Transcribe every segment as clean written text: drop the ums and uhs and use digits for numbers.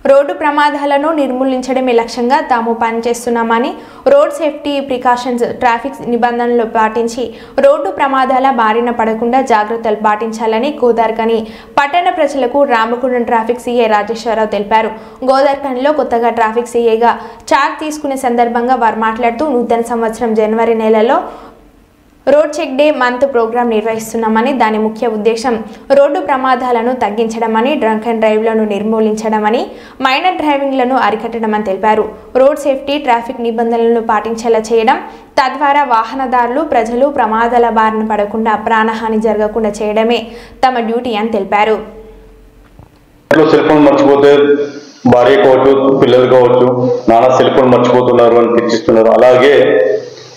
Road ప్రమాదాలను నిర్మూలించడమే లక్ష్యంగా తాము పనిచేస్తున్నామని రోడ్ సేఫ్టీ ప్రికాషన్స్ ట్రాఫిక్ నిబంధనలు పాటించి రోడ్డు ప్రమాదాల బారిన పడకుండా జాగ్రత్తలు పాటించాలని గోదార్కని పట్టణ ప్రజలకు రామగుండం ట్రాఫిక్ సీఐ రాజేశ్వరరావు తెలిపారు. గోదార్కనిలో కొత్తగా ట్రాఫిక్ సీఐగా చార్జ్ తీసుకునే సందర్భంగా వారు మాట్లాడుతూ నూతన సంవత్సరం జనవరి నెలలో road check day month program నిర్వహిస్తున్నామని దాని ముఖ్య ఉద్దేశం రోడ్డు ప్రమాదాలను తగ్గించడమని డ్రంక్ అండ్ డ్రైవ్లను నిర్మూలించడమని మైనర్ డ్రైవింగ్లను అరికట్టడమని తెలిపారు. రోడ్ సేఫ్టీ ట్రాఫిక్ నిబంధనలను పాటించేలా చేయడం తద్వారా వాహనదారులు ప్రజలు ప్రమాదాల బారిన పడకుండా ప్రాణహాని జరగకుండా చేయడమే తమ డ్యూటీ అని తెలిపారు. సెల్ ఫోన్ మర్చిపోతే భార్య కావచ్చు పిల్లలు కావచ్చు నానా సెల్ ఫోన్ మర్చిపోతున్నారు అని తెచ్చిస్తున్నారు. అలాగే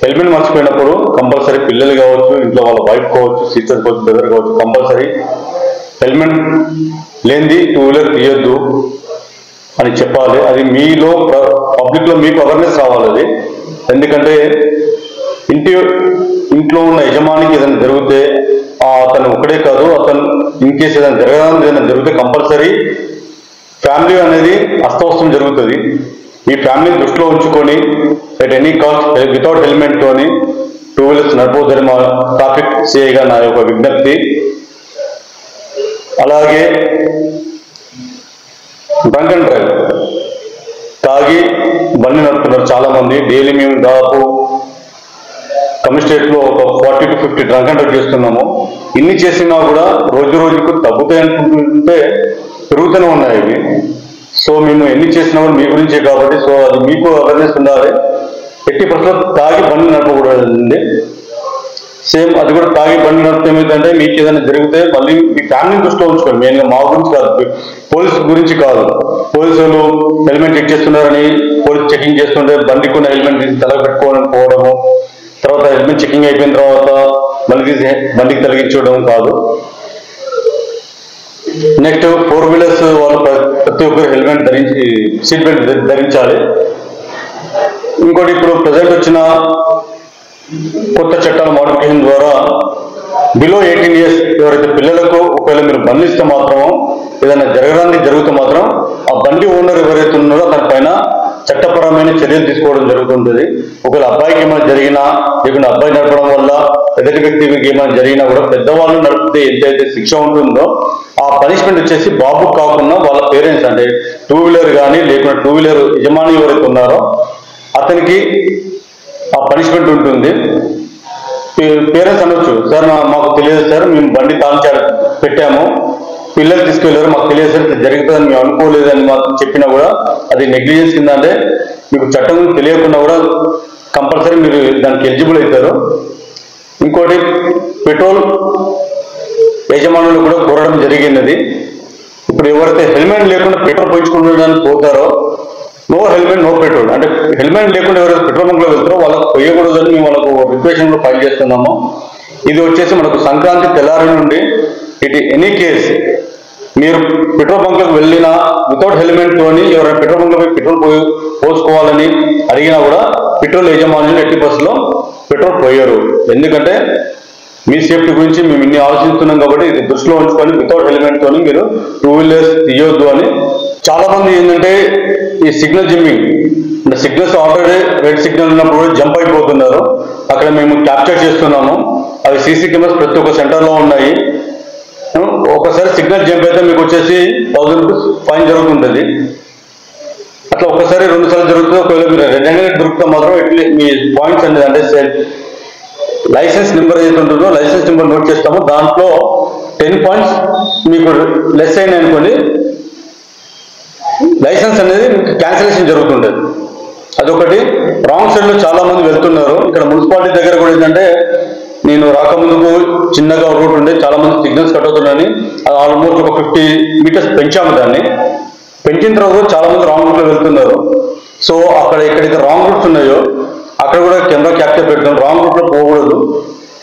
హెల్మెట్ మర్చిపోయినప్పుడు కంపల్సరీ పిల్లలు కావచ్చు ఇంట్లో వాళ్ళ వైఫ్ కావచ్చు సిస్టర్ కావచ్చు బ్రదర్ కావచ్చు కంపల్సరీ హెల్మెట్ లేనిది టూ వీలర్ తీయొద్దు అని చెప్పాలి. అది మీలో పబ్లిక్లో మీకు అవేర్నెస్ రావాలి. అది ఎందుకంటే ఇంట్లో ఉన్న యజమానికి ఏదైనా జరిగితే అతను ఒకడే కాదు అతను ఇన్ కేసు ఏదైనా జరిగితే కంపల్సరీ ఫ్యామిలీ అనేది అస్తవ్యస్తం జరుగుతుంది. మీ ఫ్యామిలీని దృష్టిలో ఉంచుకొని at any cost without helmet తోని టూ వీలర్స్ నడపవద్దని మా ట్రాఫిక్ సిఐగా నా యొక్క విజ్ఞప్తి. అలాగే డ్రంక్ అండ్ డ్రైవ్ తాగి బండి నడుపుతున్నారు చాలా మంది. డైలీ మేము దాదాపు కమిషనరేట్ లో ఒక 40 to 50 డ్రంక్ అండ్ డ్రైవ్ చేస్తున్నాము. ఇన్ని చేసినా కూడా రోజు రోజుకు తగ్గుతాయి అనుకుంటుంటే పెరుగుతూనే ఉన్నాయి ఇవి. సో మేము ఎన్ని చేసినా కూడా మీ గురించే కాబట్టి సో అది మీకు అవేర్నెస్ ఉండాలి. 80% తాగి బండి నడపకూడదండి. సేమ్ అది కూడా తాగి బండి నడిపితే ఏమిటంటే మీకు ఏదైనా జరిగితే మళ్ళీ మీ ఫ్యామిలీని దృష్టిలో ఉంచుకోండి. మెయిన్గా మా గురించి కాదు, పోలీసు గురించి కాదు. పోలీసులు హెల్మెట్ చెక్ చేస్తున్నారని పోలీసు చెకింగ్ చేస్తుంటే బండికి ఉన్న హెల్మెట్ తీసి తల పెట్టుకోవడం పోవడము, తర్వాత హెల్మెట్ చెకింగ్ అయిపోయిన తర్వాత మళ్ళీ తీసి బండికి తొలగించడం కాదు. నెక్స్ట్ 4 వీలర్స్ వాళ్ళు ప్రతి ఒక్కరు హెల్మెట్ ధరించి సీట్ బెల్ట్ ధరించాలి. ఇంకోటి ఇప్పుడు ప్రజెంట్ వచ్చిన కొత్త చట్టాల మోడిఫికేషన్ ద్వారా బిలో 18 years ఎవరైతే పిల్లలకు ఒకవేళ మీరు బండిస్తే మాత్రం ఏదైనా జరుగుతూ మాత్రం ఆ బండి ఓనర్ ఎవరైతే ఉన్నారో దాని పైన చట్టపరమైన చర్యలు తీసుకోవడం జరుగుతుంటుంది. ఒకవేళ అబ్బాయికి ఏమైనా జరిగినా లేకుండా అబ్బాయి నడపడం వల్ల ఎదుటి వ్యక్తికి ఏమైనా జరిగినా కూడా పెద్దవాళ్ళు నడిపితే ఎంతైతే శిక్ష ఉంటుందో ఆ పనిష్మెంట్ వచ్చేసి బాబుకు కాకుండా వాళ్ళ పేరెంట్స్ అంటే టూ వీలర్ కానీ లేకుండా టూ వీలర్ యజమాని ఎవరైతే ఉన్నారో అతనికి ఆ పనిష్మెంట్ ఉంటుంది. పేరెంట్స్ అనొచ్చు, సార్ మాకు తెలియదు సార్, మేము బండి తాళం పెట్టాము, పిల్లలు తీసుకెళ్లారు, మాకు తెలియదు సార్ జరుగుతుందని మేము అనుకోలేదు అని మాత్రం చెప్పినా కూడా అది నెగ్లిజెన్స్ కింద. అంటే మీకు చట్టం తెలియకుండా కూడా కంపల్సరీ మీరు దానికి ఎలిజిబుల్ అవుతారు. ఇంకోటి పెట్రోల్ యజమానులు కూడా కోరడం జరిగినది. ఇప్పుడు ఎవరైతే హెల్మెట్ లేకుండా పెట్రోల్ పోయించుకోవడానికి పోతారో నో హెల్మెట్ నో పెట్రోల్, అంటే హెల్మెట్ లేకుండా ఎవరైతే పెట్రోల్ బంక్ లో వెళ్తారో వాళ్ళకు పోయకూడదని మేము వాళ్ళకు రిక్వెషన్ లో ఫైల్ చేస్తున్నాము. ఇది వచ్చేసి మనకు సంక్రాంతి తెల్లారి నుండి ఇటు ఎనీ కేస్ మీరు పెట్రోల్ బంక్ లకు వెళ్ళినా వితౌట్ హెల్మెట్ తోని ఎవరైనా పెట్రోల్ బంక్ లో పెట్రోల్ పోసుకోవాలని అడిగినా కూడా పెట్రోల్ యజమానులు 80% పెట్రోల్ పోయారు. ఎందుకంటే మీ సేఫ్టీ గురించి మేము ఇన్ని ఆలోచిస్తున్నాం కాబట్టి ఇది దృష్టిలో ఉంచుకొని వితౌట్ హెల్మెట్ తోని మీరు టూ వీలర్స్ తీయొద్దు అని. చాలా మంది ఏంటంటే ఈ సిగ్నల్ జిమ్మింగ్ అంటే సిగ్నల్స్ ఆల్రెడీ రెడ్ సిగ్నల్ ఉన్నప్పుడు కూడా జంప్ అయిపోతున్నారు. అక్కడ మేము క్యాప్చర్ చేస్తున్నాము. అవి సీసీ కెమెరాస్ ప్రతి ఒక్క సెంటర్లో ఉన్నాయి. ఒకసారి సిగ్నల్ జంప్ అయితే మీకు వచ్చేసి 1000 rupees ఫైన్ జరుగుతుంటుంది. అట్లా ఒకసారి 2 సార్లు జరుగుతుంది. ఒకవేళ మీరు రెడ్ హ్యాండెడ్ దొరికితే మాత్రం ఇట్లా మీ పాయింట్స్ అనేది అంటే లైసెన్స్ నెంబర్ ఏదైతే ఉంటుందో లైసెన్స్ నెంబర్ నోట్ చేస్తామో దాంట్లో 10 points మీకు లెస్ అయినాయి అనుకోండి లైసెన్స్ అనేది క్యాన్సిలేషన్ జరుగుతుంటుంది. అదొకటి. రాంగ్ సైడ్ లో చాలా మంది వెళ్తున్నారు. ఇక్కడ మున్సిపాలిటీ దగ్గర కూడా ఏంటంటే నేను రాకముందుకు చిన్నగా రూట్ ఉండే చాలా మంది సిగ్నల్స్ కట్ అవుతున్నాయని అది ఆల్మోస్ట్ ఒక 50 meters పెంచాము. దాన్ని పెంచిన తర్వాత చాలా మంది రాంగ్ రూట్ లో వెళ్తున్నారు. సో అక్కడ ఎక్కడైతే రాంగ్ రూట్స్ ఉన్నాయో అక్కడ కూడా కెమెరా క్యాప్చర్ పెడతాం. రాంగ్ రూట్ లో పోకూడదు.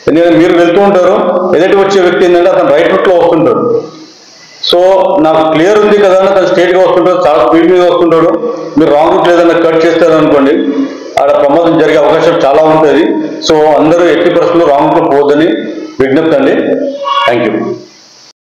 ఎందుకంటే మీరు వెళ్తూ ఉంటారు, ఎదుటి వచ్చే వ్యక్తి ఏంటంటే అతను రైట్ రూట్ లో వస్తుంటాడు. సో నాకు క్లియర్ ఉంది కదా అని అతను స్ట్రేట్ గా వస్తుంటాడు, చాలా స్పీడ్ మీద వస్తుంటాడు. మీరు రాంగ్ రూట్ ఏదైనా కట్ చేస్తారు అనుకోండి అక్కడ ప్రమాదం జరిగే అవకాశం చాలా ఉంటుంది. సో అందరూ 80% రాంగ్ రూట్ లో పోవద్దని విజ్ఞప్తి అండి. Thank you.